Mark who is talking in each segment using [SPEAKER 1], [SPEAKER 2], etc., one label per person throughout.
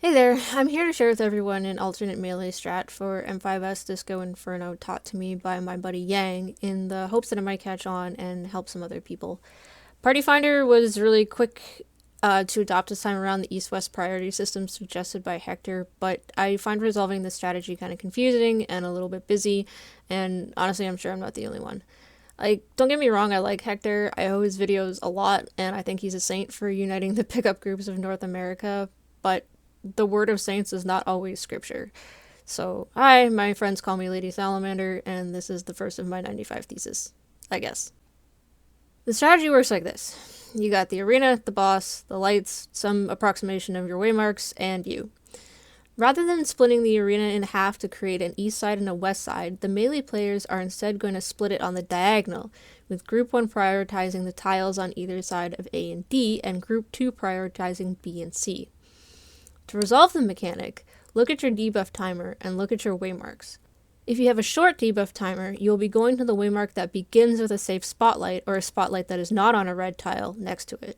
[SPEAKER 1] Hey there, I'm here to share with everyone an alternate melee strat for M5S Disco Inferno taught to me by my buddy Yang in the hopes that it might catch on and help some other people. Party Finder was really quick to adopt this time around the east-west priority system suggested by Hector, but I find resolving this strategy kind of confusing and a little bit busy, and honestly I'm sure I'm not the only one. Like, don't get me wrong, I like Hector, I owe his videos a lot, and I think he's a saint for uniting the pickup groups of North America, but the word of saints is not always scripture. So, hi, my friends call me Lady Salamander, and this is the first of my 95 theses, I guess. The strategy works like this. You got the arena, the boss, the lights, some approximation of your waymarks, and you. Rather than splitting the arena in half to create an east side and a west side, the melee players are instead going to split it on the diagonal, with Group 1 prioritizing the tiles on either side of A and D, and Group 2 prioritizing B and C. To resolve the mechanic, look at your debuff timer and look at your waymarks. If you have a short debuff timer, you will be going to the waymark that begins with a safe spotlight or a spotlight that is not on a red tile next to it.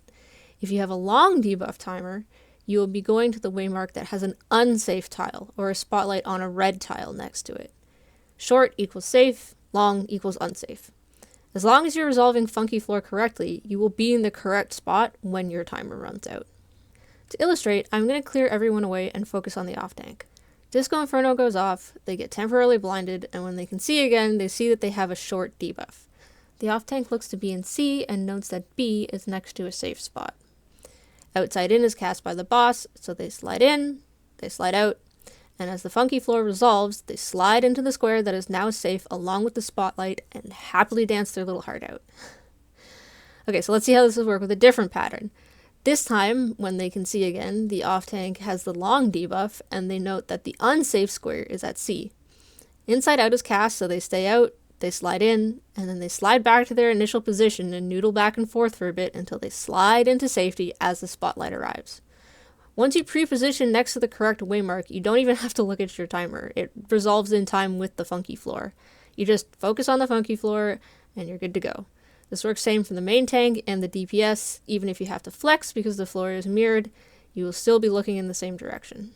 [SPEAKER 1] If you have a long debuff timer, you will be going to the waymark that has an unsafe tile or a spotlight on a red tile next to it. Short equals safe, long equals unsafe. As long as you're resolving Funky Floor correctly, you will be in the correct spot when your timer runs out. To illustrate, I'm going to clear everyone away and focus on the off tank. Disco Inferno goes off, they get temporarily blinded, and when they can see again, they see that they have a short debuff. The off tank looks to B and C and notes that B is next to a safe spot. Outside In is cast by the boss, so they slide in, they slide out, and as the Funky Floor resolves, they slide into the square that is now safe along with the spotlight and happily dance their little heart out. Okay, so let's see how this will work with a different pattern. This time, when they can see again, the off tank has the long debuff, and they note that the unsafe square is at C. Inside Out is cast, so they stay out, they slide in, and then they slide back to their initial position and noodle back and forth for a bit until they slide into safety as the spotlight arrives. Once you pre-position next to the correct waymark, you don't even have to look at your timer. It resolves in time with the Funky Floor. You just focus on the Funky Floor, and you're good to go. This works same for the main tank and the DPS. Even if you have to flex because the floor is mirrored, you will still be looking in the same direction.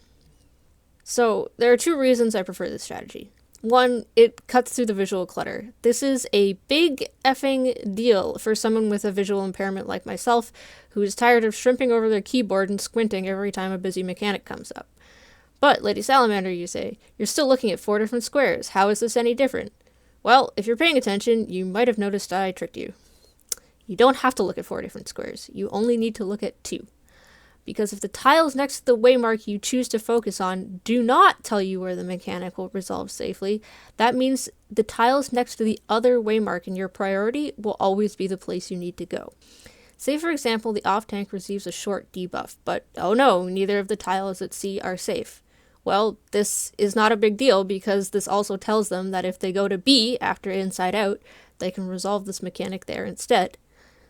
[SPEAKER 1] So, there are two reasons I prefer this strategy. One, it cuts through the visual clutter. This is a big effing deal for someone with a visual impairment like myself, who is tired of shrimping over their keyboard and squinting every time a busy mechanic comes up. But, Lady Salamander, you say, you're still looking at 4 different squares. How is this any different? Well, if you're paying attention, you might have noticed I tricked you. You don't have to look at 4 different squares. You only need to look at 2. Because if the tiles next to the waymark you choose to focus on do not tell you where the mechanic will resolve safely, that means the tiles next to the other waymark in your priority will always be the place you need to go. Say for example the off tank receives a short debuff, but oh no, neither of the tiles at C are safe. Well, this is not a big deal because this also tells them that if they go to B after Inside Out, they can resolve this mechanic there instead.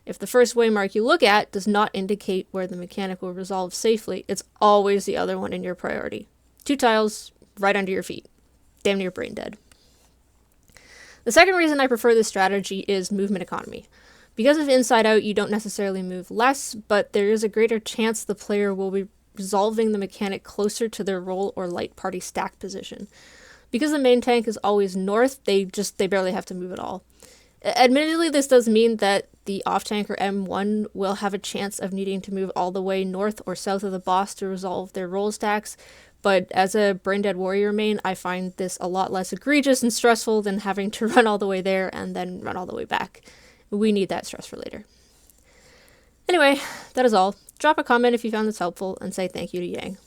[SPEAKER 1] If the first waymark you look at does not indicate where the mechanic will resolve safely, it's always the other one in your priority. 2 tiles right under your feet. Damn near brain dead. The second reason I prefer this strategy is movement economy. Because of Inside Out, you don't necessarily move less, but there is a greater chance the player will be resolving the mechanic closer to their roll or light party stack position. Because the main tank is always north, they barely have to move at all. Admittedly, this does mean that the off-tank or M1 will have a chance of needing to move all the way north or south of the boss to resolve their roll stacks, but as a brain-dead warrior main, I find this a lot less egregious and stressful than having to run all the way there and then run all the way back. We need that stress for later. Anyway, that is all. Drop a comment if you found this helpful, and say thank you to Yang.